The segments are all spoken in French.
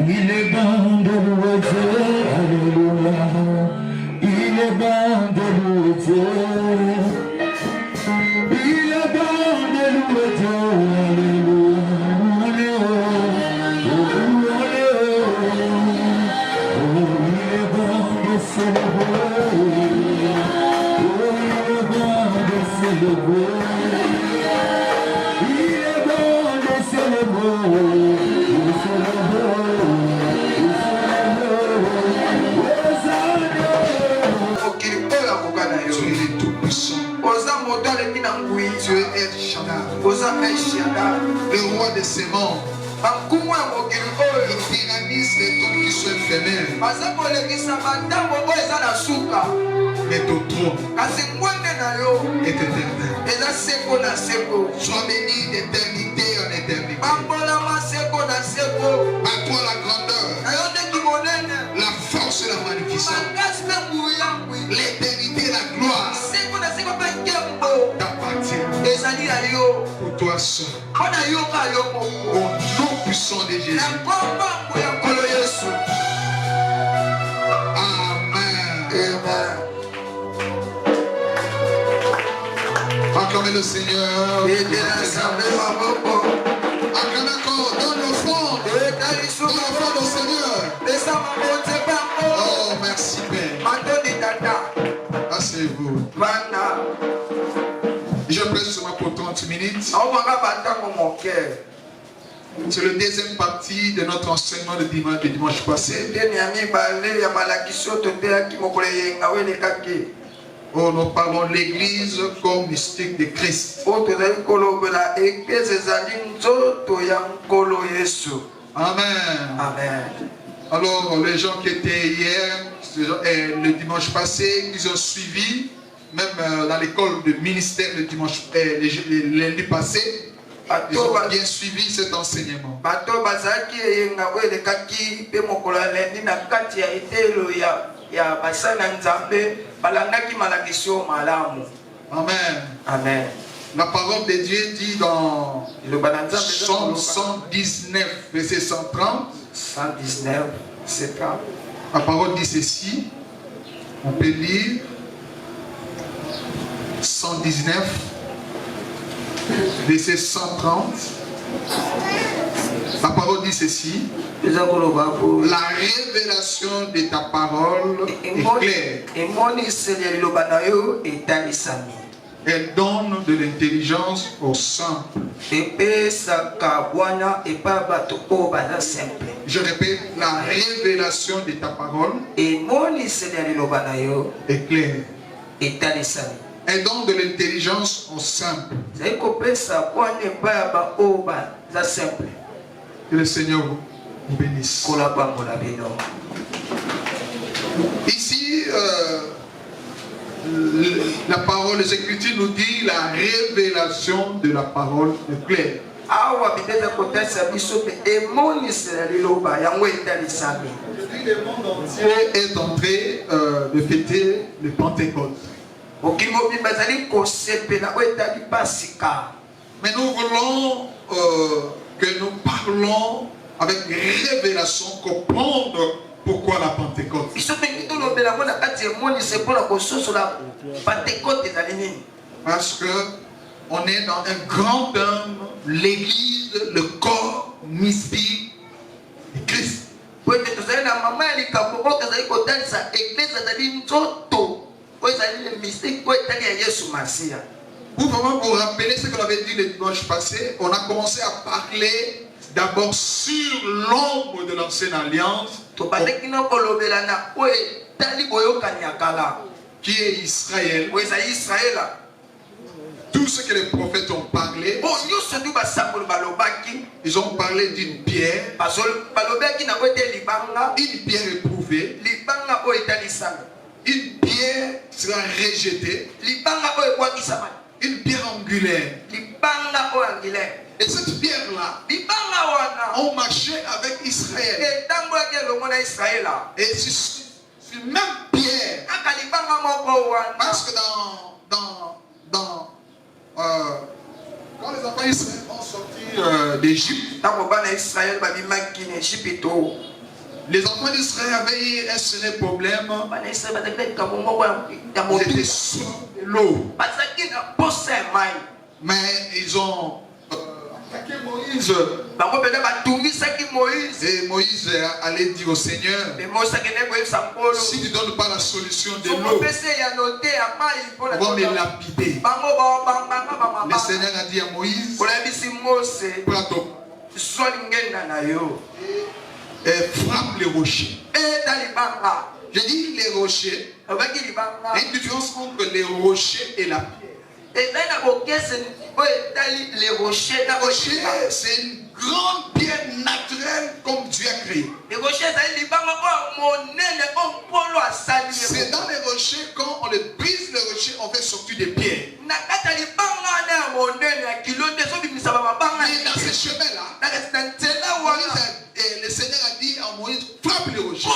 Il est bon de louer Dieu, alléluia. Il est bon de louer Dieu. Il est bon de louer Dieu, alléluia. Il est bon de célébrer. Il est bon de célébrer. Il est bon de célébrer. Tu es tout puissant. Tu es El Shaddai, le roi des séments. Il tyrannise les tombes qui sont éphémères. Mais ton trône est éternel. Sois béni d'éternité en éternité. À toi la grandeur, la force et la magnificence, l'éternité et la gloire t'appartiennent. Pour toi seul, au nom puissant de Jésus. Amen. Acclamez le Seigneur. Acclamez encore. Donne l'offrande. Donne l'offrande au Seigneur. Oh, merci Père. Asseyez-vous. Je prêche seulement pour 30 minutes. C'est le deuxième partie de notre enseignement de dimanche passé. Oh, nous parlons de l'Église comme mystique de Christ. Amen. Amen. Alors, les gens qui étaient hier, le dimanche passé, ils ont suivi, même dans l'école de ministère le dimanche, lundi passé, ils ont bien suivi cet enseignement. Amen. Amen. La parole de Dieu dit dans Psaume 119, verset 130. 119, c'est ça. La parole dit ceci. On peut lire 119, verset 130. La parole dit ceci. La révélation de ta parole est claire. Elle donne de l'intelligence aux simples. Je répète, la révélation de ta parole est claire. Elle donne de l'intelligence aux simples. Que le Seigneur vous bénisse. Ici, la parole, les Écritures nous dit la révélation de la parole est claire. Le monde entier est en train de fêter le Pentecôte. Mais nous voulons que nous parlons avec révélation, comprendre pourquoi la Pentecôte. Parce que on est dans un grand homme, l'Église, le corps mystique de Christ. Vous pouvez vous rappeler ce qu'on avait dit le dimanche passé. On a commencé à parler d'abord sur l'ombre de l'ancienne alliance, qui est Israël. Tout ce que les prophètes ont parlé, ils ont parlé d'une pierre, une pierre éprouvée, une pierre sera rejetée, une pierre angulaire. Et cette pierre-là, on marchait avec Israël. Et sur cette même pierre, parce que quand les enfants Israël ont sortis d'Égypte, les enfants d'Israël avaient un certain problème. Ils étaient sous de l'eau. Mais ils ont attaqué Moïse. Et Moïse allait dire au Seigneur, si tu ne donnes pas la solution de l'eau, on va me lapider. Le Seigneur a dit à Moïse, prends ton et frappe les rochers. Je dis les rochers. Il y a une différence entre les rochers et la pierre. Les rochers, c'est une grande pierre naturelle comme Dieu a créé. C'est dans les rochers, quand on les brise les rochers, on fait sortir des pierres. Et dans ce chemin-là, le Seigneur a dit à Moïse, frappe le rocher.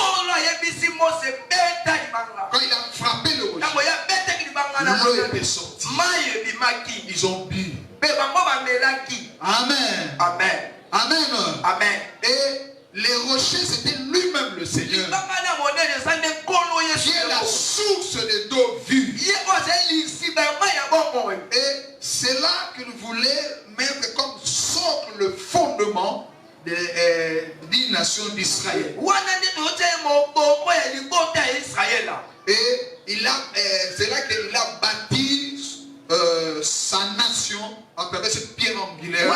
Quand il a frappé le rocher, l'eau était sortie. Ils ont bu. Amen. Amen. Amen. Amen. Et les rochers, c'était lui-même le Seigneur, qui est la source de d'eau vive. Et c'est là qu'il voulait mettre comme socle le fondement d'une nation d'Israël. Et c'est là qu'il a bâti sa nation à travers cette pierre angulaire.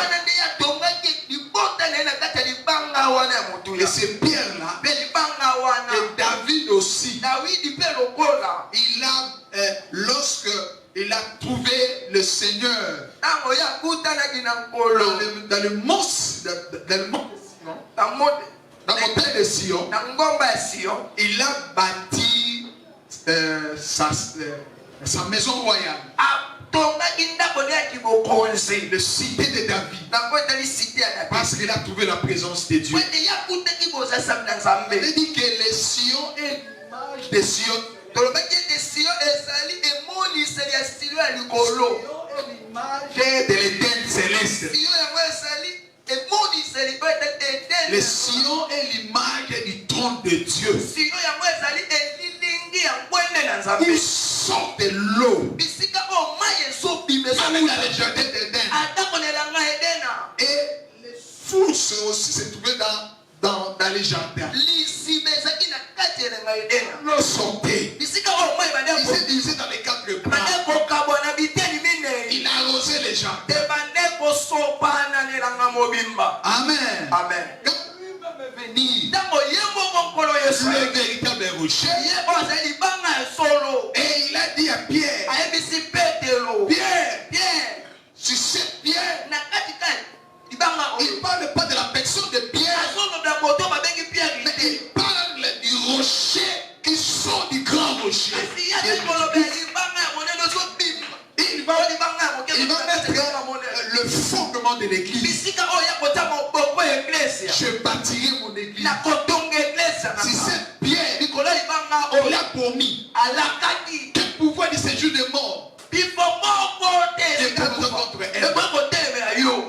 Et ces pierres-là, et David aussi, il a, lorsque il a trouvé le Seigneur dans le mont de Sion, il a bâti sa maison royale, le cité de David, parce qu'il a trouvé la présence de Dieu. Il dit que les Sion est l'image de Sion. De l'Éden céleste. Le Sion est l'image du trône de Dieu. Où sort de l'eau. Même dans le jardin d'Éden. Et les sources aussi se trouvaient dans les jardins. L'eau sortait. Il s'est divisé dans les 4 bras. Il a arrosé les jardins. Amen. Amen. Quand lui-même est venu, le véritable rocher, et il a dit à Pierre, Pierre, sur cette pierre, il ne parle pas de la personne de Pierre, mais il parle du rocher qui sort du grand rocher. Il va mettre le fondement de l'église. Je bâtirai mon église. Si cette pierre, il a promis que le pouvoir du séjour de mort est contre elle.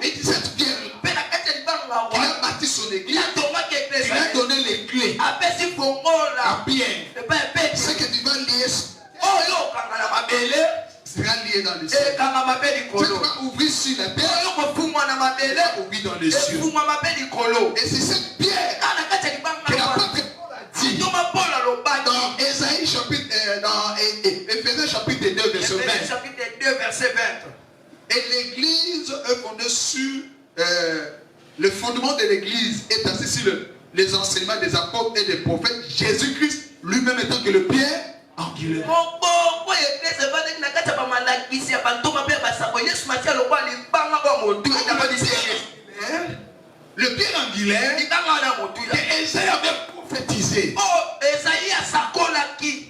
Et cette pierre, il a bâti son église. Il a donné les clés à Pierre. Ce que tu vas lier sera lié dans le ciel. Tu vas ouvrir sur la terre, tu vas ouvrir dans les cieux. Et c'est cette pierre que l'apôtre Paul a dit dans Ésaïe chapitre, dans Éphésiens chapitre 2 verset 20. Et l'église est fondée sur le fondement de l'église est assis sur les enseignements des apôtres et des prophètes, Jésus-Christ lui-même étant que le pierre angulaire. Le pierre angulaire que Ésaïe avait prophétisé.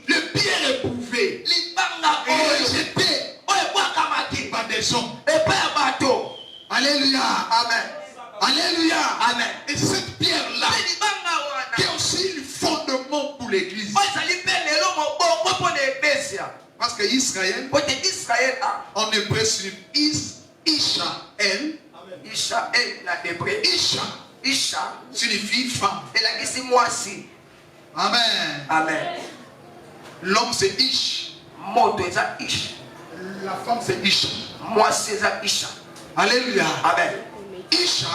Le pierre éprouvé et rejeté par des hommes. Alléluia. Amen. Alléluia. Amen. Et c'est cette pierre-là qui est aussi le fondement pour l'église. Parce que Israël, en hébreu, c'est Ishaël. hébreu. Isha signifie femme. elakisi mwasi. Amen. Amen. L'homme c'est Ish. Moto eza Ish. La femme c'est Isha. Mwasi eza Isha. Alléluia. Amen. Isha,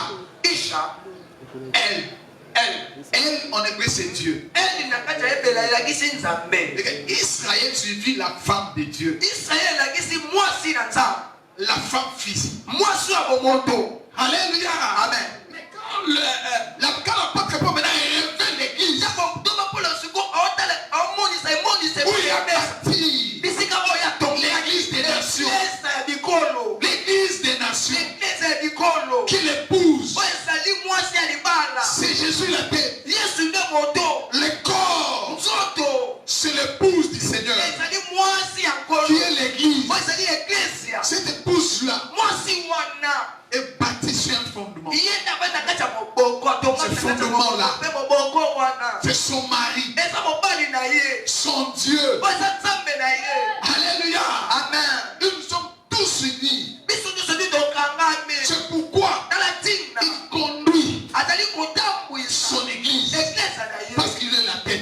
elle en hébreu c'est Dieu. Elle nakati ya ebela elakisi nzambe. Israël suivit la femme de Dieu. Israël elakisi mwasi na nzambe. La femme physique. Mwasi ya bomoto. Alléluia. Amen. Mais quand l'apôtre Paul maintenant révèle l'église, où il a parti l'église des nations, l'église des nations, qui l'épouse, c'est Jésus la tête. Le corps, c'est l'épouse du Seigneur, qui est l'église. Cette épouse-là est bâtie sur un fondement. Ce fondement-là, c'est son mari, son Dieu. Alléluia. Amen. Nous sommes tous unis. C'est pourquoi il conduit son église. Parce qu'il est la tête.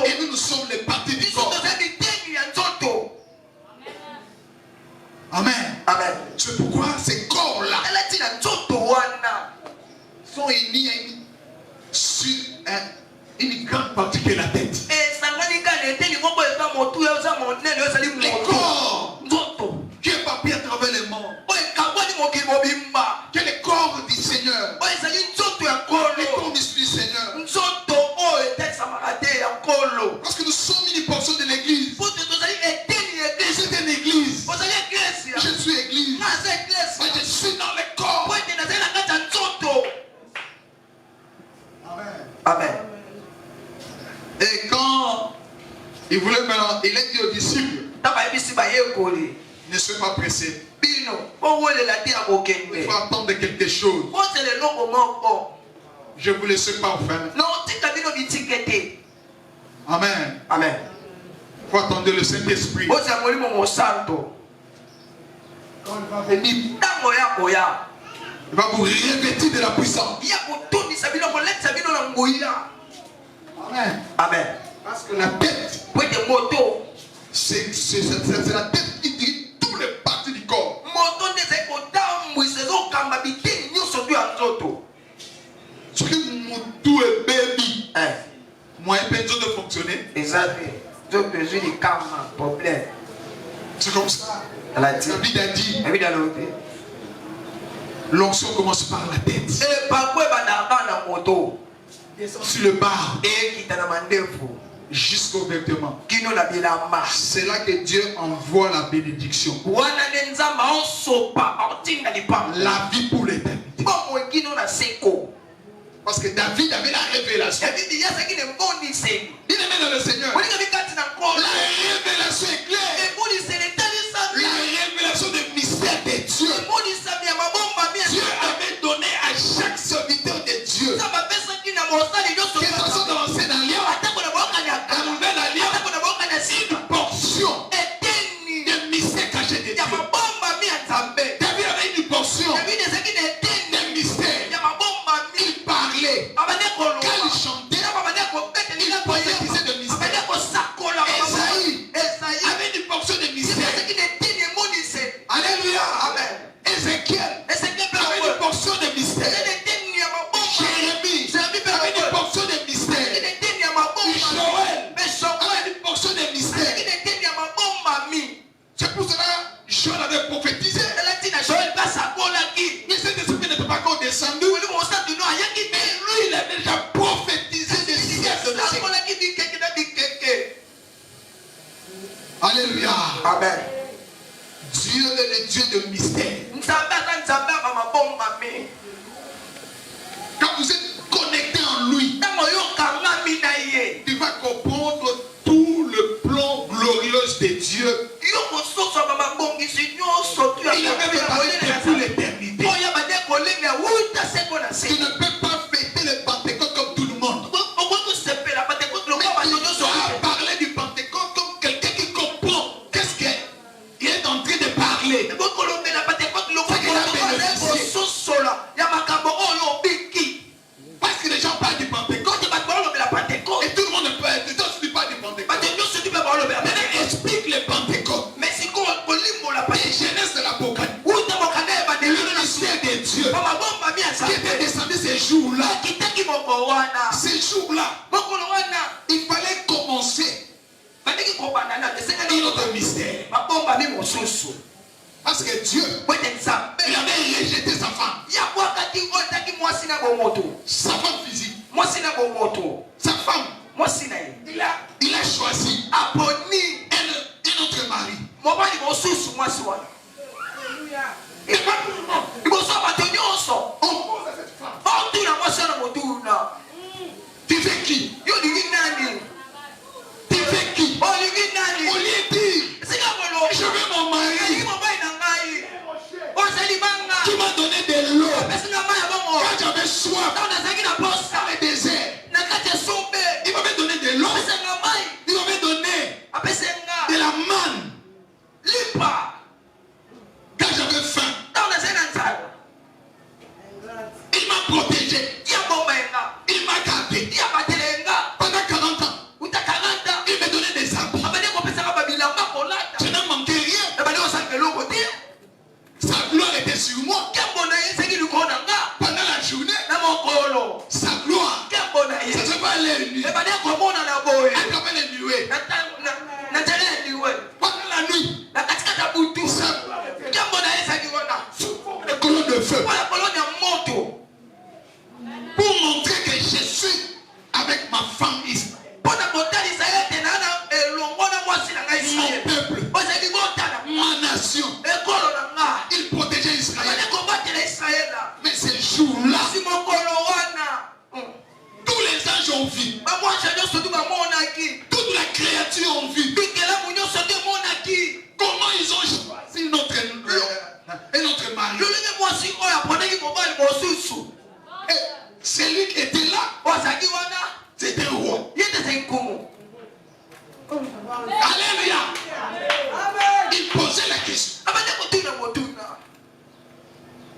Et nous sommes les parties du corps. Amen. Amen. C'est pourquoi ces corps-là sont unis sur une grande partie qui est la tête. Le corps qui est papier à travers les morts. Qui est le corps du Seigneur. Le corps du Seigneur. Parce que nous sommes une portion de l'église. C'est une église. Je suis église. Mais je suis dans le corps. Amen. Amen. Et quand il voulait maintenant, il a dit aux disciples, ne soyez pas pressés. Il faut attendre quelque chose. Je vous laisse pas faire. Amen. Amen. Il faut attendre le Saint-Esprit. Quand il va venir, il va vous revêtir de la puissance. Amen. Amen. Parce que la tête, c'est la tête qui dirige tous les parties du corps. Ce qui tout est baby. Moi, il peut de fonctionner. C'est comme ça. La Bible a dit, l'onction commence par la tête. Descend sur le bas jusqu'au vêtement. C'est là que Dieu envoie la bénédiction. La vie pour l'éternité. Parce que David avait la révélation. Il aimait dans le Seigneur. La révélation est claire. La révélation des mystères de Dieu. Dieu avait donné à chaque serviteur de Dieu, que ce soit dans l'ancien alliance, dans la nouvelle alliance, une portion des mystères cachés de Dieu. David avait une portion des mystères. Il parlait. Quand il chantait, il prophétisait de mystères. Esaïe avait une portion de mystères. Alléluia. Ézéchiel avait une portion de mystères. Jérémie avait une portion de mystères. Joël avait une portion de mystères. C'est pour cela que Joël avait prophétisé. Mais cet esprit n'était pas encore descendu. Mais lui, il avait déjà prophétisé des siècles de siècles. Alléluia. Amen. Dieu est le Dieu de mystère. Quand vous êtes connecté en lui, tu vas comprendre tout le plan glorieux de Dieu. Il avait préparé depuis l'éternité. Tu ne peux pas fêter le Pentecôte comme tout le monde. Tu vas parler du Pentecôte comme quelqu'un qui comprend qu'est-ce qu'il est en train de parler. jour-là, ces jours-là, il fallait commencer notre mystère. Parce que Dieu, il avait rejeté sa femme. Sa femme physique. Sa femme. Il a choisi un autre mari. Et on pose à cette femme. Tu fais qui? Tu fais qui? On lui dit, je veux mon mari. Tu m'as donné de l'eau. Quand j'avais soif dans le désert, il m'avait donné de l'eau. Il m'avait donné de la manne. Quand j'avais faim, il m'a protégé. Il m'a gardé. Pendant 40 ans, il m'a donné des habits. Je n'ai manqué rien. Sa gloire était sur moi. Pendant la journée, sa gloire, ça se va aller nuit. À travers les nuées. Pendant la nuit, sa gloire était les colonnes de feu. Pour montrer que je suis avec ma femme Israël. Mon peuple, ma nation. Il protégeait Israël. Mais ce jour-là, tous les anges ont vu. Toute la créature ont vu. Comment ils ont choisi notre mari. Et celui qui était là, c'était un roi. Alléluia. Il posait la question.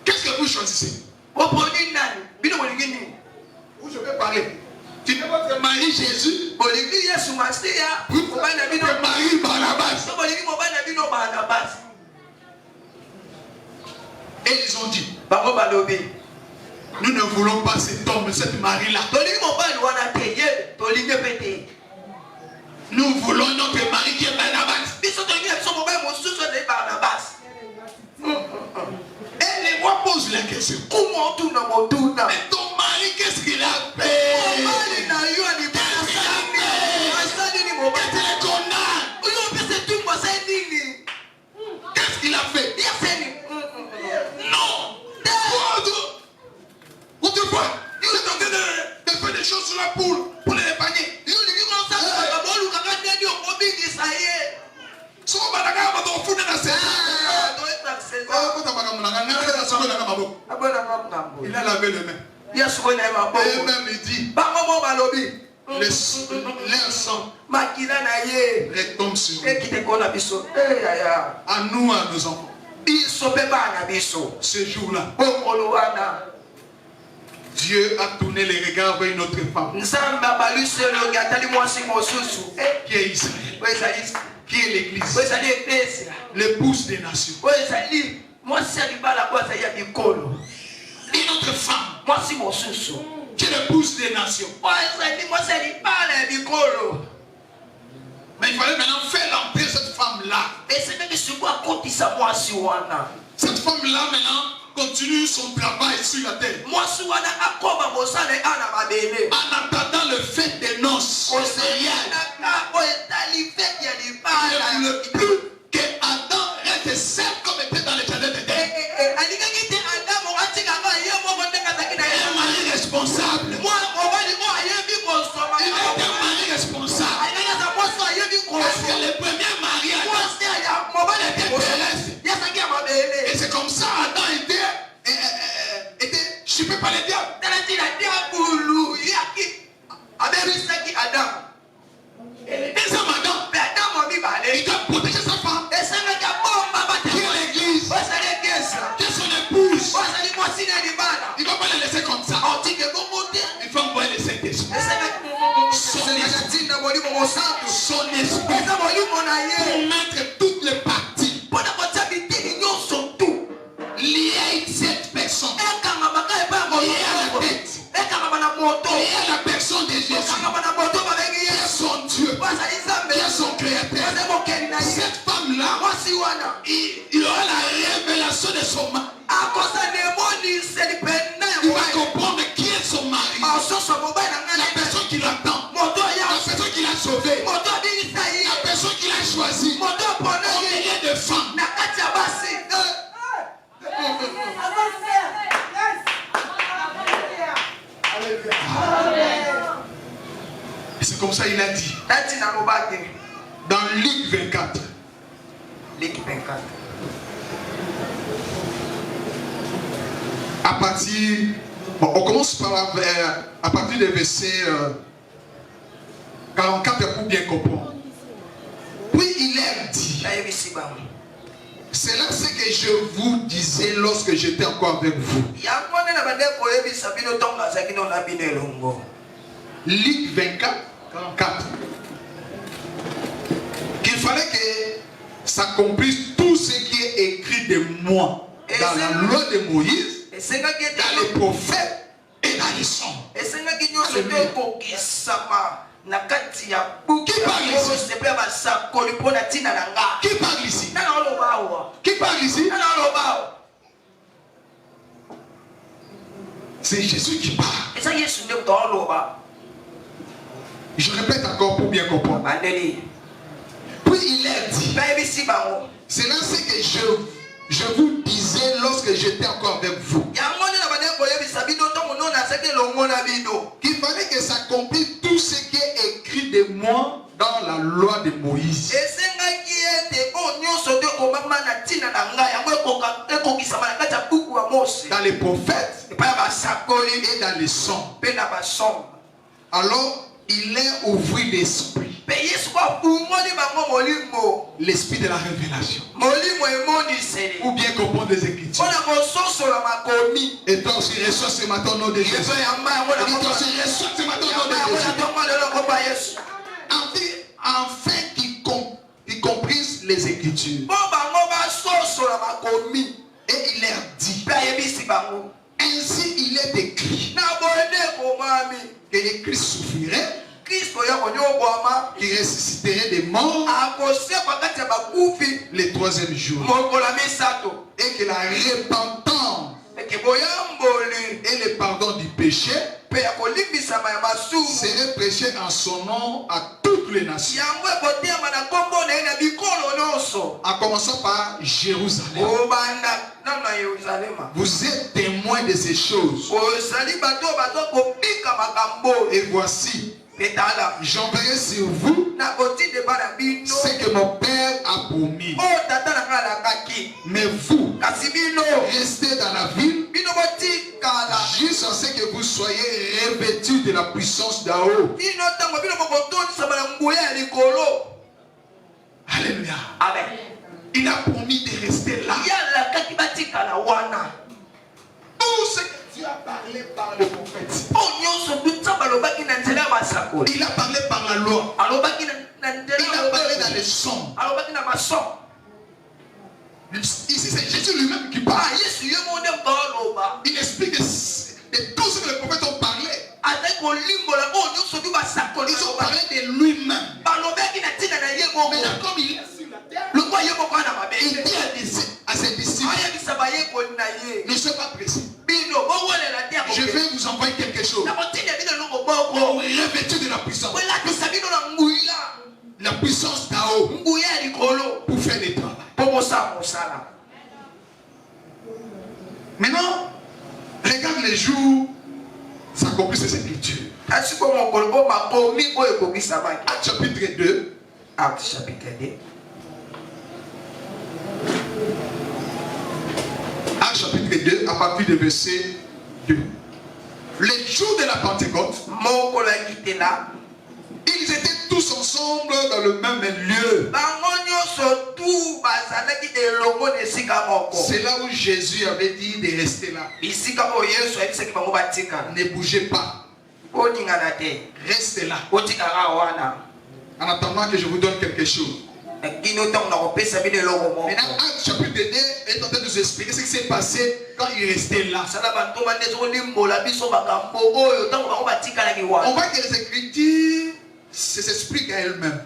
Qu'est-ce que vous choisissez? Où je vais parler? Tu veux votre mari Jésus? Votre mari Barnabas. Et ils ont dit, nous ne voulons pas cet homme, cette Marie-là. Nous voulons notre mari qui est Barnabas. Et les rois posent la question. Mais ton mari, qu'est-ce qu'il a fait? Qu'est-ce qu'il a fait? Non. Autrefois, il est en train de faire des choses sur la poule pour les épargner. Il a lavé les mains. Et même il dit, leur sang retombe sur nous. À nous, à nos enfants. Ce jour-là, Dieu a tourné les regards vers une autre femme qui est Israël, qui est l'église, l'épouse des nations. Une autre femme qui est l'épouse des nations. Mais il fallait maintenant faire entrer cette femme-là. Cette femme-là maintenant continue son travail sur la terre. En attendant le fait des noces. Il ne voulait plus que Adam reste seul comme était dans le jardin d'Éden. Un mari responsable. Il est un mari responsable. Parce que le premier mariage était terrestre. Et c'est comme ça Adam était chopé par le diable. Et les deux hommes Adam, il doit protéger sa femme. Qui est l'église, qui est son épouse. Il ne va pas la laisser comme ça. Il faut envoyer le Saint-Esprit. Son esprit pour mettre toutes les parties liées à cette personne, liées à la tête, Créer la personne de Jésus. Qui est son Dieu. Qui est son créateur. Cette femme-là, il aura la révélation de son mari. Il va comprendre qui est son mari. La personne qui l'attend. La personne qui l'a sauvé. La personne qui l'a choisi. Au milieu de femmes. Et c'est comme ça il a dit. Dans Luc 24. À partir, on commence par à partir des versets 44 pour bien comprendre. Puis il leur dit, c'est là ce que je vous disais lorsque j'étais encore avec vous. Luc 24, 44. Qu'il fallait que s'accomplisse tout ce qui est écrit de moi dans la loi de Moïse, dans les prophètes et dans les psaumes. Qui parle ici? Qui parle ici? C'est Jésus qui parle. Je répète encore pour bien comprendre. Puis il a dit, c'est là ce que je vous disais lorsque j'étais encore avec vous. Qu'il fallait que s'accomplisse tout ce qui est écrit de moi dans la loi de Moïse. Dans les prophètes et dans les psaumes. Alors il a ouvert l'esprit. L'esprit de la révélation. Ou bien comprendre les Écritures. Et toi aussi reçois ce matin au nom de Jésus. Et toi aussi reçois ce matin au nom de Jésus. Afin qu'ils comprissent les Écritures. Et il leur dit, ainsi il est écrit que le Christ souffrirait, qui ressusciterait des morts le troisième jour, et que la repentance et le pardon du péché serait prêché en son nom à toutes les nations, en commençant par Jérusalem. Vous êtes témoins de ces choses. Et voici, j'enverrai sur vous ce que mon Père a promis. Mais vous, restez dans la ville jusqu'à ce que vous soyez revêtus de la puissance d'en haut. Alléluia. Amen. Il a promis de rester là. Tout ce que Dieu a parlé par le prophète. Il a parlé par la loi. Il a parlé dans les psaumes. Ici c'est Jésus lui-même qui parle. Il explique de tout ce que les prophètes ont parlé. Ils ont parlé de lui-même. Mais comme il est sur la terre, il dit à ses disciples, ne soyez pas pressés. Je vais vous envoyer quelque chose. Revêtu de la puissance. La puissance d'en haut pour faire les travail. Maintenant, regarde les jours s'accomplissent ces Écritures. Actes chapitre 2. Actes chapitre 2. Actes chapitre 2, à partir du verset 2. Les jours de la Pentecôte, ils étaient tous ensemble dans le même lieu. C'est là où Jésus avait dit de rester là. Ne bougez pas. Restez là. En attendant que je vous donne quelque chose. Maintenant, Actes chapitre 2 est en train de nous expliquer ce qui s'est passé quand il restait là. On voit que les Écritures s'expliquent à elles-mêmes.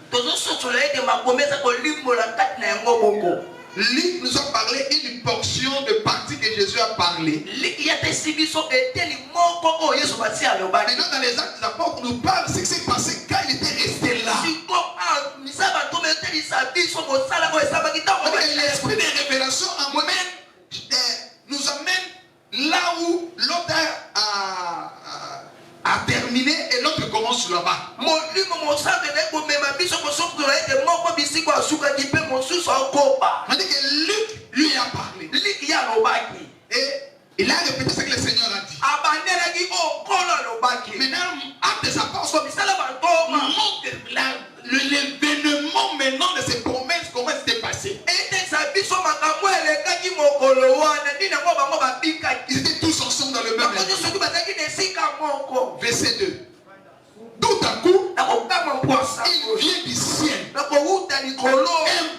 Luc nous a parlé une portion de partie que Jésus a parlé. Maintenant, dans les Actes des Apôtres, on nous parle de ce qui s'est passé quand il était resté là. L'esprit des révélations nous amène là où l'autre a terminé et l'autre commence là-bas. On dit que Luc lui a parlé. Et il a répété ce que le Seigneur a dit. Maintenant, Actes des Apôtres montre l'événement maintenant de ces promesses, comment c'était passé. Ils étaient tous ensemble dans le même endroit. Verset 2. Tout à coup, il vient du ciel un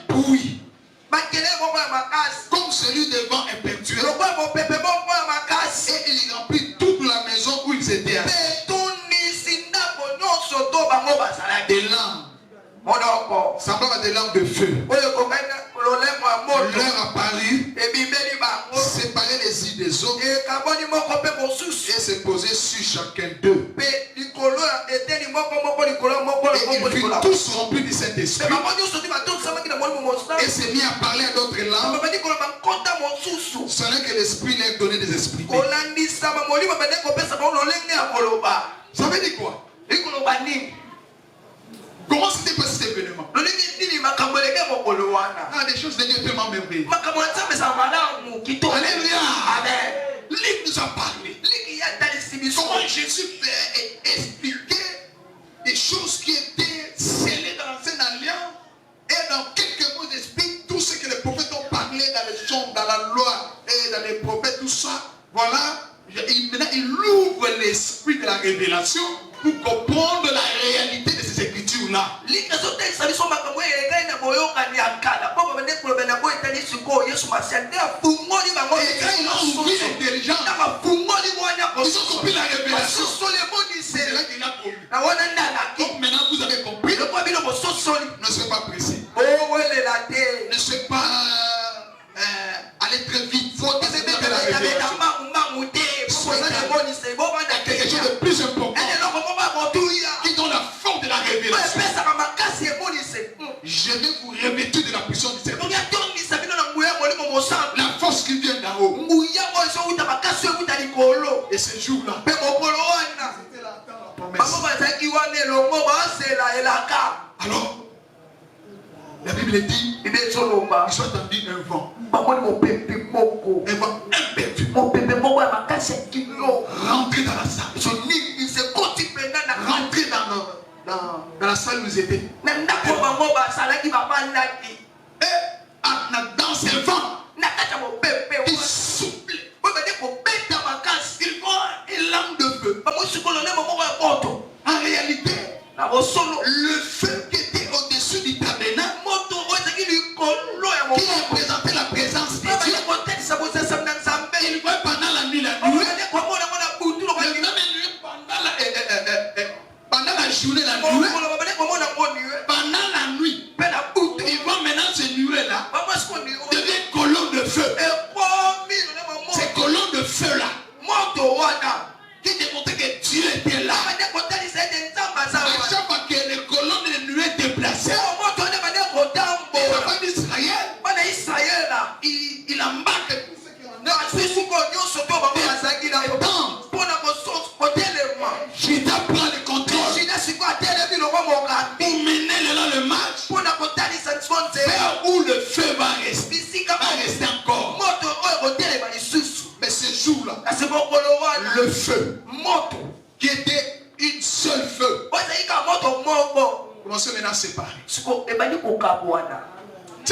bruit comme celui de vent impétueux, et il remplit toute la maison où ils étaient assis. Des lampes, semblant à des lampes de feu, leur apparut, séparer les uns des autres et se poser sur chacun d'eux. Et ils furent tous remplis du Saint-Esprit et s'est mis à parler à d'autres langues selon que l'Esprit leur donnait des esprits. Ça veut dire quoi? Comment s'était passé cet événement? Des choses de Dieu tellement merveilleuses. Alléluia. Luc nous a parlé. Comment Jésus expliquait des choses qui étaient scellées dans l'ancienne alliance. Et dans quelques mots d'esprit, tout ce que les prophètes ont parlé dans les chants, dans la loi et dans les prophètes, tout ça. Voilà. Maintenant, il ouvre l'esprit de la révélation pour comprendre la réalité de ces écritures-là. Et quand ils ont ouvert l'intelligence, ils ont compris la révélation. C'est là qu'il a compris. Donc maintenant vous avez compris. Ne soyez pas pressé. Ne soyez pas aller très vite. Il faut décider de la révélation. Quelque chose de plus important qui donne la force de la révélation. Je vais vous revêtir de la puissance du Seigneur. La force qui vient d'en haut. Et ce jour-là, c'était la promesse. Alors, la Bible dit, il soit entendu un vent. Un vent impétueux. Rentrer dans la salle. Rentrer dans la salle où ils étaient. Et dans ce vent, il souffle. Il voit une lame de feu. En réalité, le feu qui était au-dessus du tabernacle, qui représentait la présence de Dieu, il voit pendant la nuit, pendant la journée, la nuée, pendant la nuit, il voit maintenant ce nuée-là devient colonne de feu. Ces colonnes de feu-là qui démontraient que Dieu était là. À chaque fois que les colonnes de nuée déplaçaient, Israël, il embarque tout ce qu'il en a. Judas prend le contrôle pour mener le match vers où le feu va rester encore. Mais ce jour-là, le feu qui était une seule feu commençait maintenant à se séparer. Ce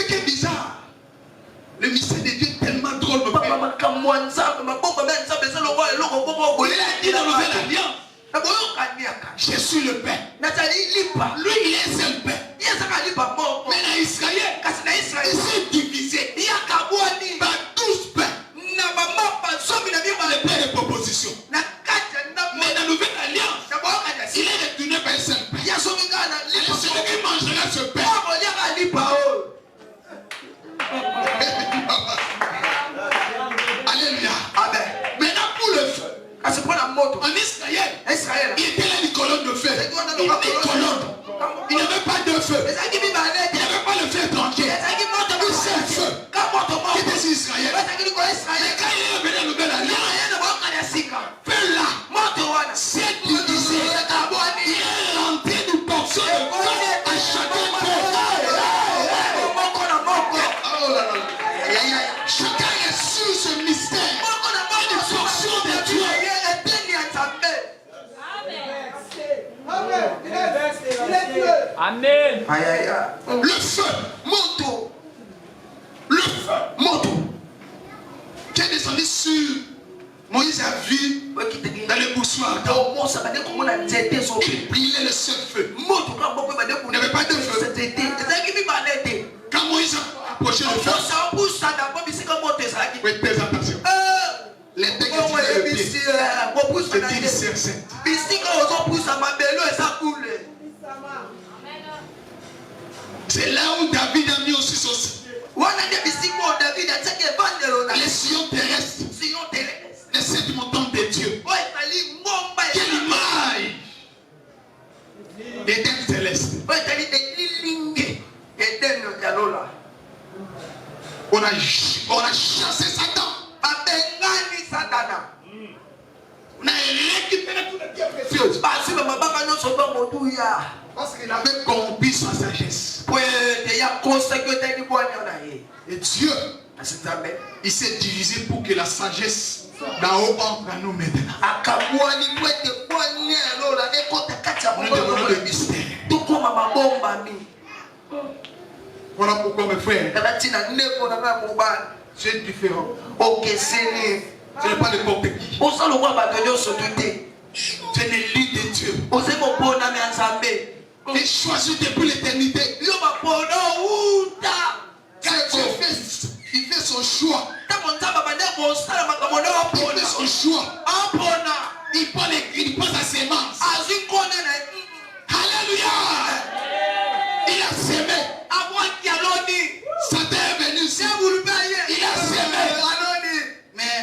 qui est bizarre, le mystère de Dieu est tellement drôle. Il a dit dans la Nouvelle Alliance, je suis le Père. Lui, il est seul Père. Mais dans Israël, il s'est divisé par 12 pères. Les pères de proposition. Mais dans la Nouvelle Alliance, Il était là une colonne de feu. Une colonne. Il n'y avait pas de feu. Il n'y avait pas le feu tranquille. Un seul feu qui était sur Israël. Mais quand il est venu à la nouvelle alliance, feu là, c'est divisé. Il est rentré d'une portion de feu à chacun d'eux. Oh là là. Chacun est sur ce mystère. Une portion de Dieu. Amen. Le feu, moto. Le feu, moto. Qui est descendu sur Moïse a vu dans le boussoir. Il brillait le seul feu. Il n'y avait pas de feu. Quand Moïse a approché le feu, faites très attention. Les deux qui étaient le pied, c'est une serre. C'est là où David a mis aussi son les sillons terrestres. Les sept montants de Dieu. Quelle image l'Éden céleste. On a chassé Satan. On a récupéré tout le bien précieux. Parce qu'il avait corrompu sa sagesse. Et Dieu, il s'est divisé pour que la sagesse d'en haut entre à nous maintenant. Nous devenons le mystère. Voilà pourquoi mes frères, tu es différent. Ce n'est pas n'importe qui. Tu es l'élu de Dieu. Tu es choisi depuis l'éternité. Quand Dieu il fait son choix. Il fait son choix. Il pose sa sémence. Alléluia. Il a sémé. Satan est venu ici. Il a sémé. Mais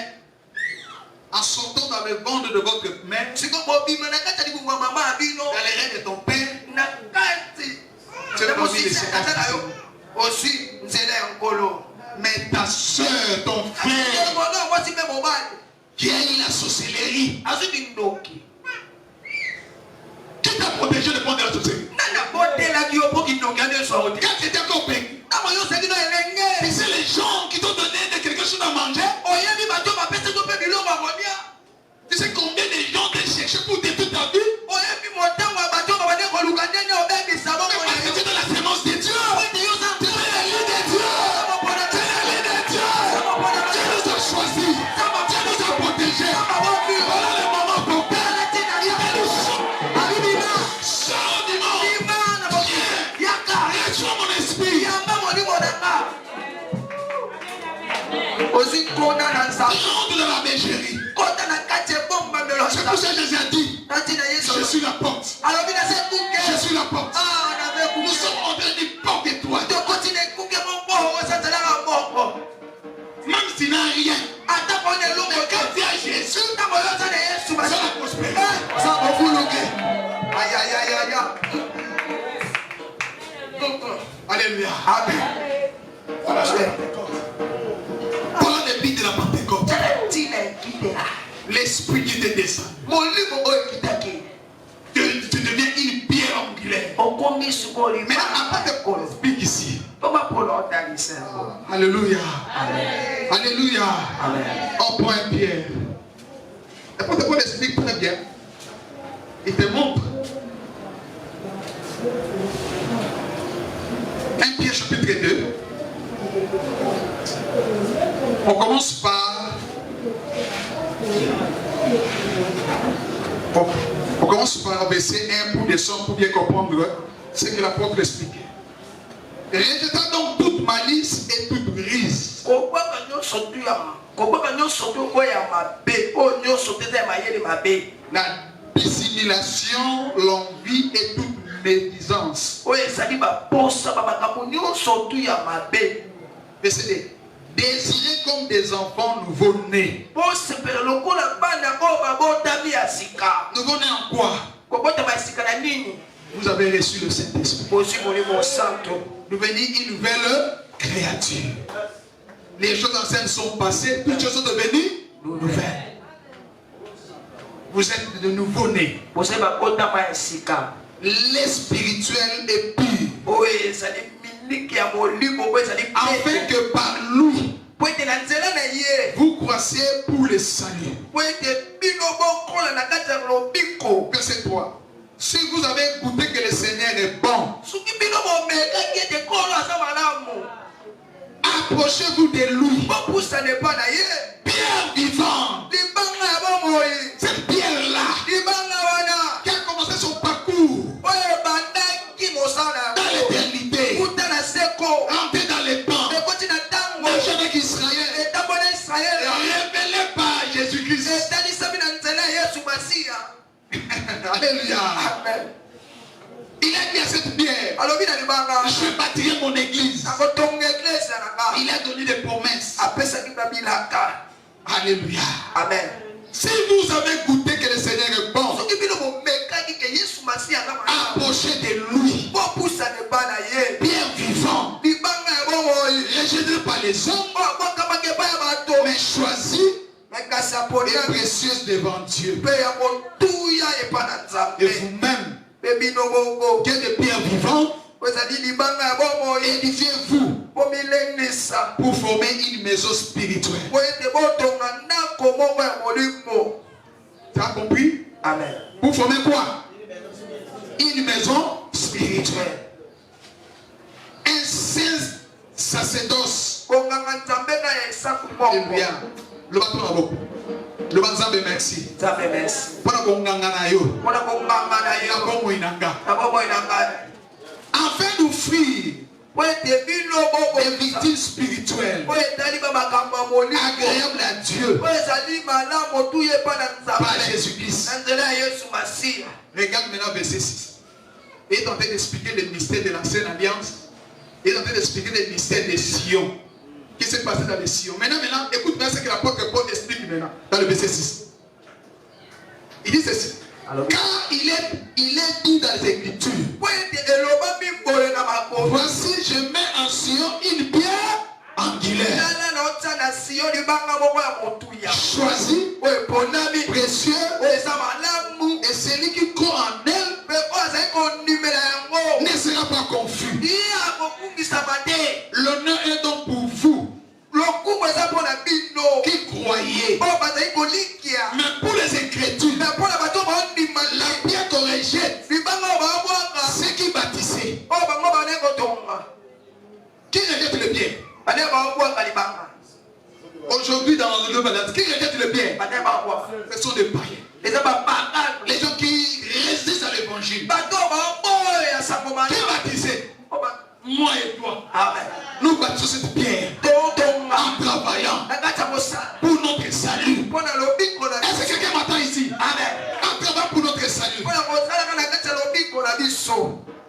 en sortant dans le ventre de votre mère, dans les rêves de ton père, tu as pas mis les séquences. Mais ta soeur, ton frère, qui a eu la sorcellerie, qui t'a protégé de prendre la sorcellerie? Quand tu étais encore petit, c'est les gens qui t'ont donné quelque chose à manger. Tu sais combien de gens t'ont cherché pour détruire ta vie? Parce que tu es dans la sémence de Dieu. Tu es l'élu de Dieu. Tu es l'élu de Dieu. Dieu nous a choisis. Dieu nous a protégés. Voilà le moment pour père. Il nous sort du monde. Reçois mon esprit. Rentre dans la bergerie. C'est pour ça que Jésus a dit, je suis la porte. Je suis la porte. Nous sommes en train de porter toi. Même s'il n'a rien. Mais quand tu as Jésus, ça va prospérer. Ça va vous loquer. Aïe, aïe, aïe, aïe. Alléluia. Amen. Voilà la Pentecôte. Pendant les pics de la Pentecôte, l'esprit qui te descend. Tu deviens une pierre angulaire. Mais à part de l'esprit ici. Alléluia. Amen. Alléluia. Amen. On prend un pierre. Et pour te prendre l'explique très bien. Il te montre. 1 Pierre chapitre 2. On commence par. On commence par verset 1 pour descendre pour bien comprendre ce que l'apôtre explique. Rejetant donc toute malice et toute brise. La dissimulation, l'envie et toute médisance. Verset 2. Désirez comme des enfants nouveau-nés. Nouveau-nés en quoi? Vous avez reçu le Saint-Esprit. Devenir une nouvelle créature. Les choses anciennes sont passées, toutes choses sont devenues nouvelles. Vous êtes de nouveau-nés. Les spirituels est pur. Afin que par lui, vous croissez pour le salut. Verset 3. Si vous avez goûté que le Seigneur est bon, approchez-vous de lui. Pierre vivante. Cette pierre-là qui a commencé son parcours dans l'éternité, rentré dans les temps, marché avec Israël, révélé par Jésus-Christ. Alléluia. Il a dit à cette pierre, je bâtirai mon église. Il a donné des promesses. Alléluia. Amen. Si vous avez goûté que le Seigneur est bon, approchez de lui. Pierre vivant, rejeté par les hommes, mais choisi et précieuse devant Dieu. Et vous-même, qui êtes des pierres vivantes, édifiez-vous pour former une maison spirituelle. Tu as compris? Amen. Pour former quoi? Une maison spirituelle. Un saint sacerdoce. Alléluia. Le bâton a beaucoup. Le bâton merci. Afin d'offrir des victimes spirituelles agréables à Dieu par Jésus-Christ. Regarde maintenant verset 6. Il est en train d'expliquer le mystère de l'ancienne alliance. Il est en train d'expliquer le mystère de Sion. Qui s'est passé dans les Sion. Maintenant, écoute bien ce que l'apôtre Paul explique maintenant dans le verset 6. Il dit ceci. Car il est dit dans les Écritures, voici je mets en Sion une pierre angulaire, choisie, précieux, et celui qui croit en elle ne sera pas confus. L'honneur est donc pour vous qui croyez. Mais pour les Écritures, la pierre qu'on rejette, ceux qui bâtissaient. Qui rejette le bien? Aujourd'hui dans le monde, qui rejette le bien? Ce sont des païens. Les gens qui résistent à l'évangile. Qui bâtissait? Moi et toi. Nous bâtissons cette pierre en travaillant pour notre salut. Est-ce que quelqu'un m'attend ici? En travaillant pour notre salut.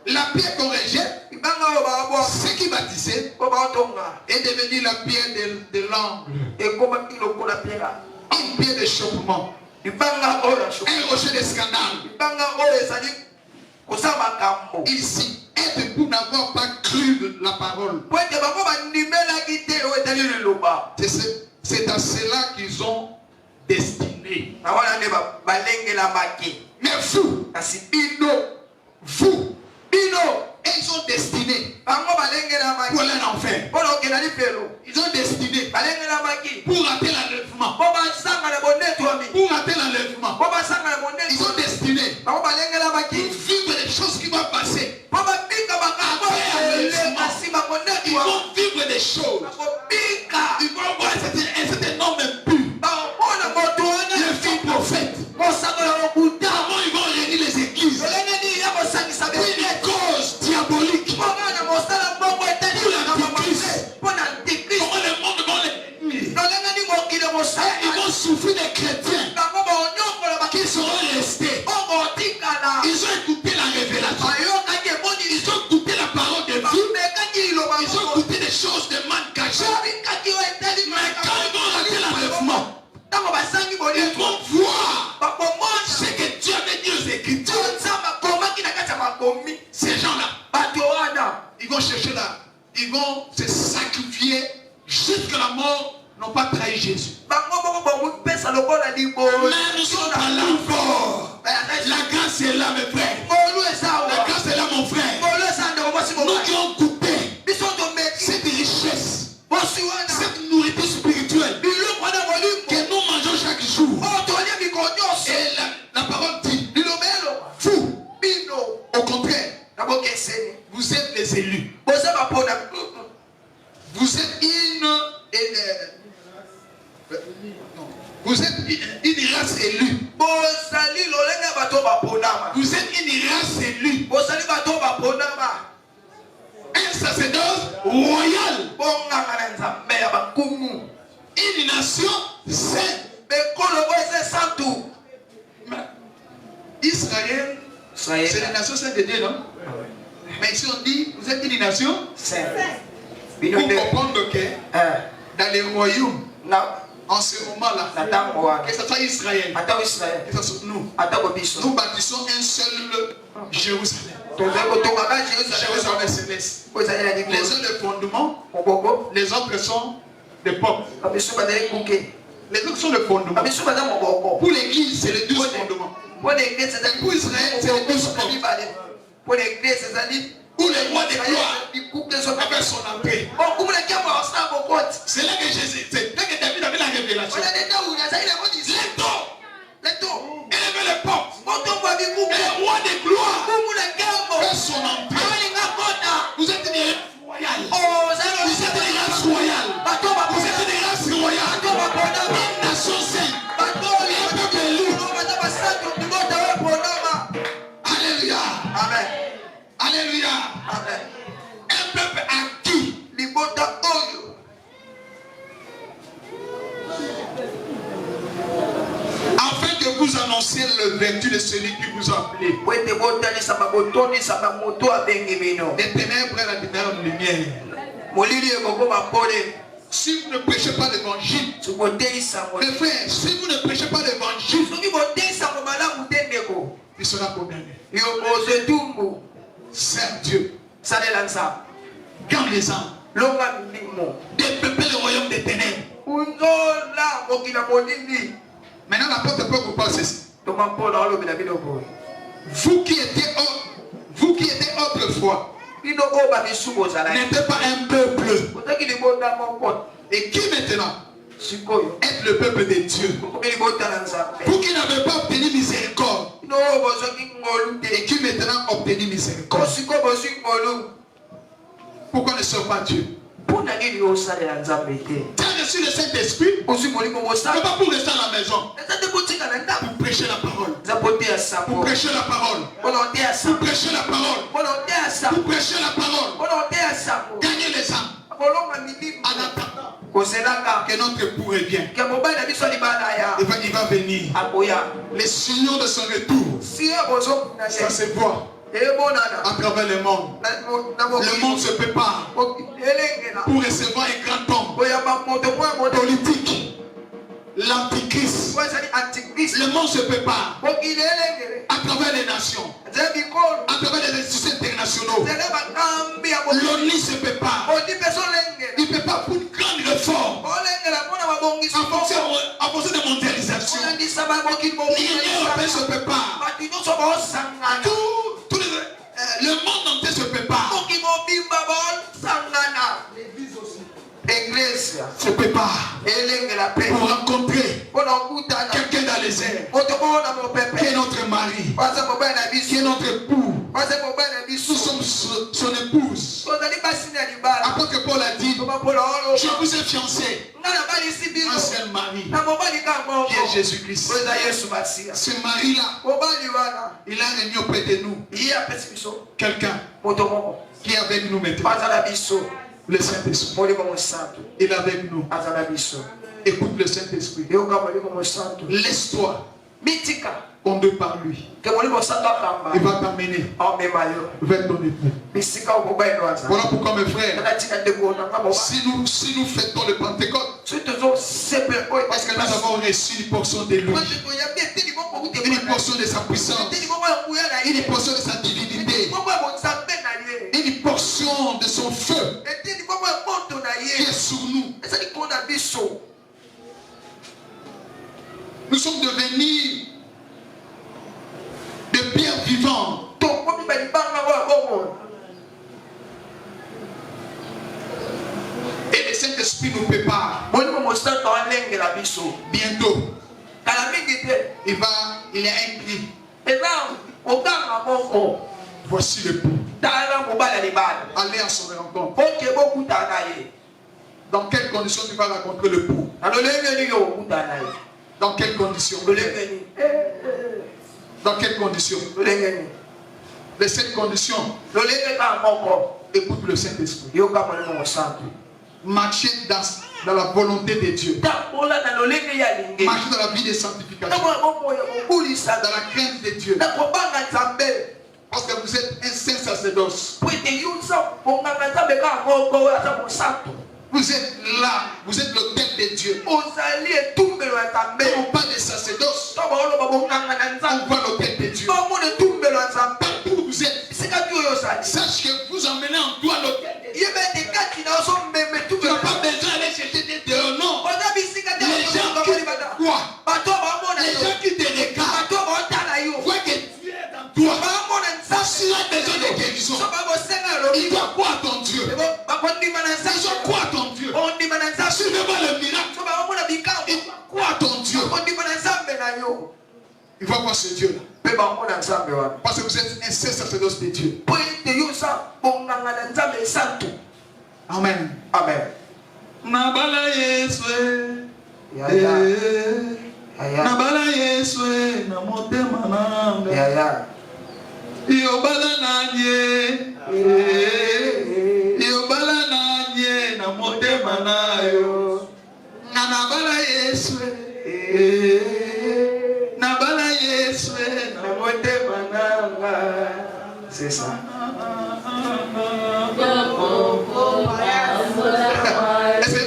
La pierre qu'on rejette, ce qui bâtissait, est devenu la pierre de l'angle. Une pierre d'échauffement. Un rocher de scandale. Ici, être pour n'avoir pas cru la parole. C'est à cela qu'ils ont destiné. Mais vous, ils sont destinés pour aller en enfer. Ils ont destiné pour rater l'enlèvement. Pour rater l'enlèvement. Ils ont destiné pour vivre les choses qui vont passer. Ils vont vivre des choses. Ils vont avoir un certain nombre impur. Les faux prophètes. Comment ils vont réunir les églises? Une cause diabolique. Pour l'antichrist. Comment le monde va les... Ils vont souffrir des chrétiens qui seront restés. Ils ont écouté la révélation. Ils ont écouté la parole de Dieu. Ils ont écouté des choses de mal cachées. vont chercher là. Ils vont se sacrifier jusqu'à la mort, n'ont pas trahi Jésus. Mais nous sommes pas là encore. La grâce est là, mes frères. La grâce est là, mon frère. Nous qui avons coupé cette richesse, cette nourriture spirituelle que nous mangeons chaque jour. Et la parole dit, vous, au contraire, vous êtes les élus. Vous êtes vous êtes une race élue. Vous êtes une race élue. Un sacerdoce royal. Une nation sainte. Israël, c'est la nation sainte de Dieu, non? Mais ici on dit, vous êtes une nation sainte. Pour comprendre que dans les royaumes, en ce moment-là, que ce soit Israël, que ce soit nous bâtissons un seul Jérusalem. Jérusalem céleste. Les uns les fondements, les autres sont des portes. Les autres sont les fondements. Pour l'église, c'est les 12 fondements. Pour Israël, c'est les 12 portes. Pour l'église, c'est-à-dire où le roi de gloire avait son entrée. C'est là que Jésus, c'est là que David avait la révélation. Élevez les portes. Et le roi de gloire fait son entrée. Vous êtes une race royale. Vous êtes une race royale. Vous êtes une race royale. Une nation sainte. Un peuple élu. Alléluia. Amen. Alléluia. Amen. Un peuple acquis. Afin que vous annonciez le vertu de celui qui vous a appelé. Des ténèbres et la lumière. Si vous ne prêchez pas l'évangile, mes frères, si vous ne prêchez pas l'évangile, il sera condamné. Serve Dieu. Garde les âmes. Dépeupez le royaume des ténèbres. Maintenant, l'apôtre Paul vous parle ceci. Vous qui étiez autrefois, n'étiez pas un peuple. Et qui maintenant êtes le peuple de Dieu. Vous qui n'avez pas obtenu miséricorde. Et qui maintenant obtenu miséricorde. Pourquoi ne sort pas Dieu? Tu as reçu le Saint-Esprit, non pas pour rester à la maison, pour prêcher la parole, pour prêcher la parole, pour prêcher la parole, pour prêcher la parole, gagner les âmes, en attendant que notre époux revienne. Il va venir. Les signaux de son retour, ça se voit à travers le monde. Le monde se prépare pour recevoir un grand homme politique, l'antichrist. Le monde se prépare à travers les nations, à travers les institutions internationaux. L'ONU se prépare. Il prépare pour une grande réforme en fonction de mondialisation. L'Union européenne se prépare. Le monde entier se prépare. L'église se prépare pour rencontrer quelqu'un dans les airs qui est notre mari, qui est notre époux. Nous sommes son épouse. Apôtre Paul a dit, je vous ai fiancé un seul mari qui est Jésus-Christ. Ce mari-là, il a réuni auprès de nous quelqu'un qui est avec nous maintenant. Le Saint-Esprit. Il est avec nous. Écoute le Saint-Esprit. Laisse-toi conduire par lui. Il va t'amener vers ton époux. Voilà pourquoi mes frères, si nous fêtons le Pentecôte, parce que nous avons reçu une portion de lui, une portion de sa puissance, une portion de sa divinité, une portion de Saint-Esprit nous prépare. Bientôt, il est un cri. Voici le pou. Allez à son rencontre. Dans quelles conditions tu vas rencontrer le pou? Dans quelles conditions? Dans quelles conditions? Les 7 conditions. Écoute le Saint-Esprit. Marcher dans la volonté de Dieu. Marcher dans la vie de sanctification. Dans la crainte de Dieu. Parce que vous êtes un saint sacerdoce. Vous êtes là, vous êtes l'autel de Dieu. Quand on parle de sacerdoce, on voit l'autel de Dieu. Partout où vous êtes, sache que vous emmenez en toi l'autel de Dieu. Tu n'as pas besoin d'aller chercher des dehors, non. Les gens qui croient, les gens qui te regardent, voient que Dieu est dans toi. S'il a besoin de guérison, il doit croire à ton Dieu. Il doit croire à ton Dieu. S'il veut voir le miracle, il doit croire à ton Dieu. Il va voir ce Dieu-là. Parce que vous êtes un saint sacerdoce de Dieu. Amen. Amen. Nabala Yeswe. Nabala Yeswe. Namotema nanga. Yobala nanye. Yobala nanye. Namotema nayo. Nabala Yeswe. Nabala Yeswe. Namotema nanga. C'est ça. Est-ce que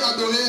Adorer.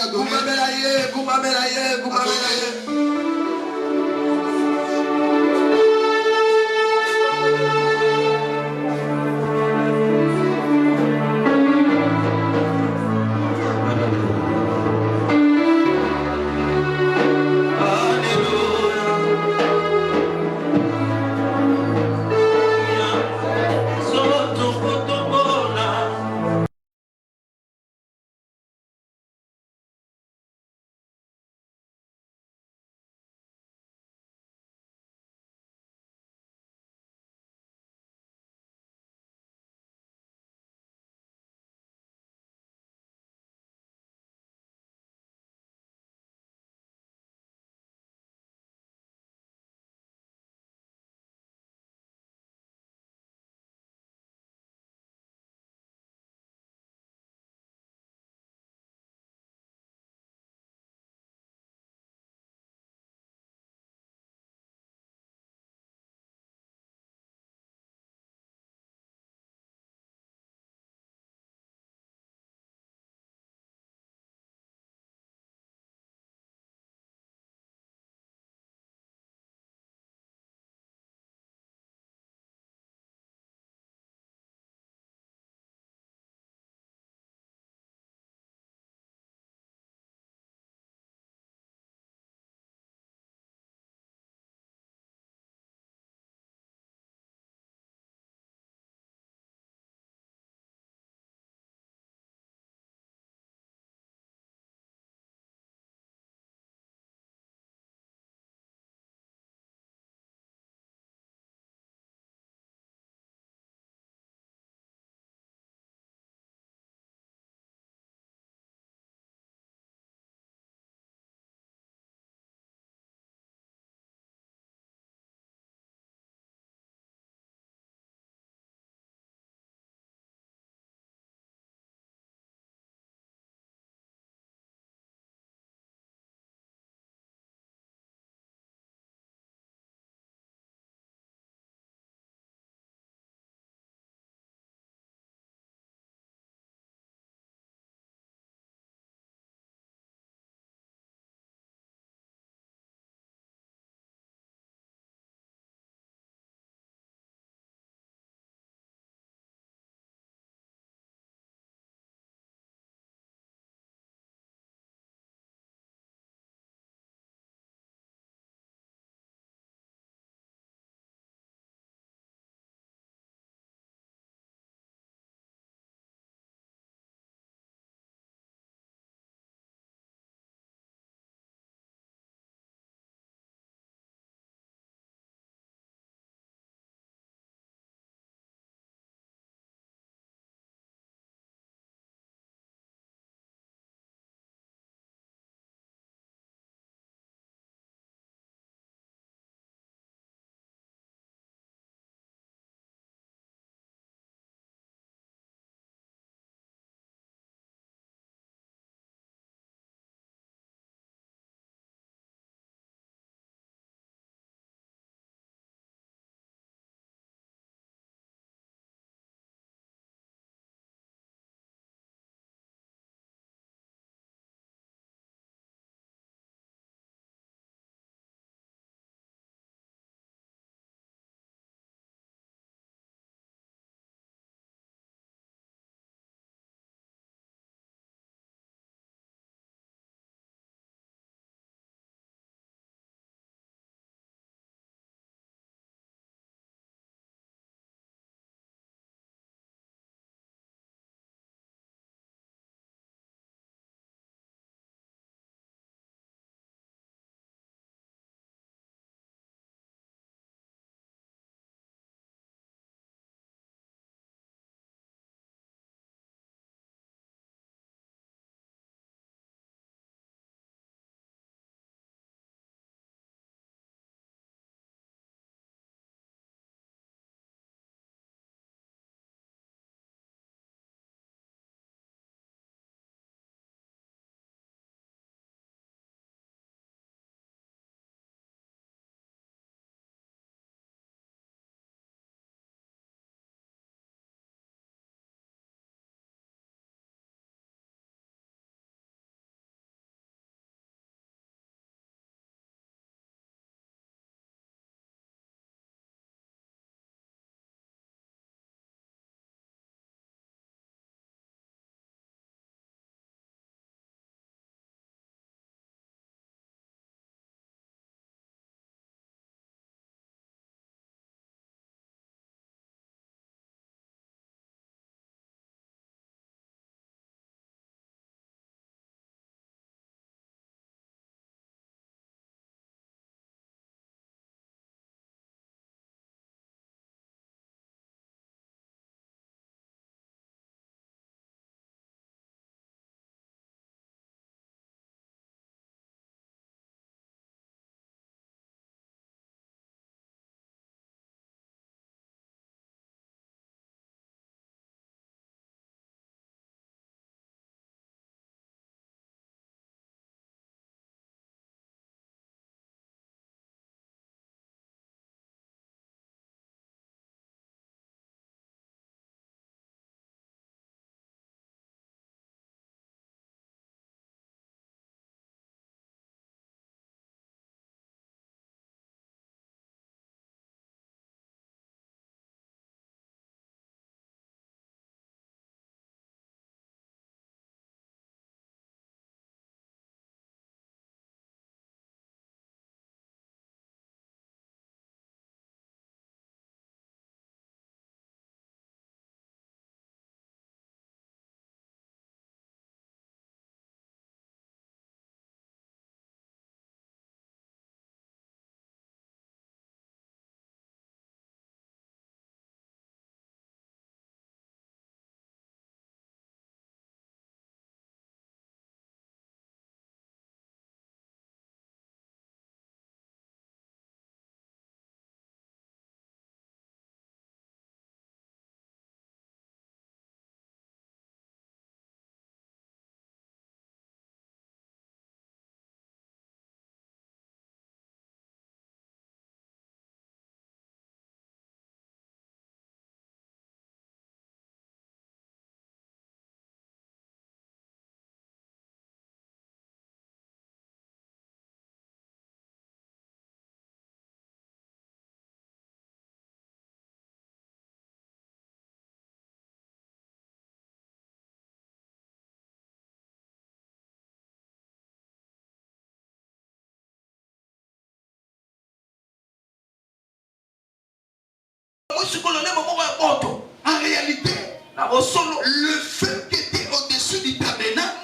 En réalité, le feu qui était au-dessus du tabernacle,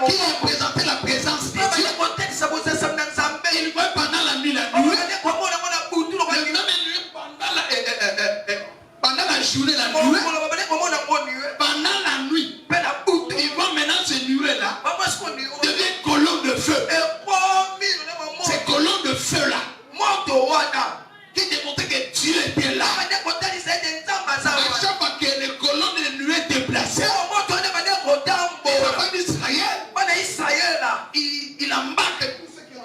qui représentait la présence de Dieu, il voit pendant la nuit, pendant la journée, la nuée, pendant la nuit, il voit maintenant ce nuée-là devient colonne de feu. Ces colonnes de feu-là, qui démontrait que Dieu était là. À chaque fois que les colonnes de nuée déplaçaient, les enfants d'Israël, il embarque tout ce qui est en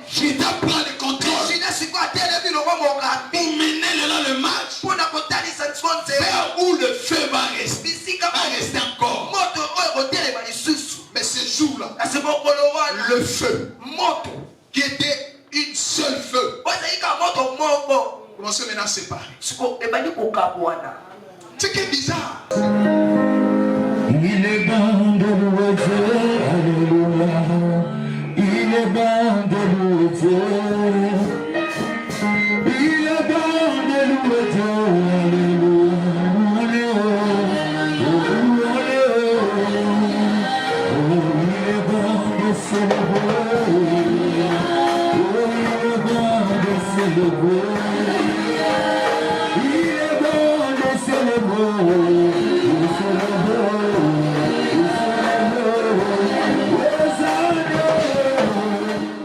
Judas prend le contrôle pour mener le match vers où le feu va rester encore. Mais ce jour-là, le feu qui était une seule feu commence maintenant à se séparer. Ce qui est bizarre. Il est bon de louer Dieu, alléluia. Il est bon de louer Dieu. Il est bon de louer Dieu, alléluia. Il est bon de célébrer. Il est bon de célébrer.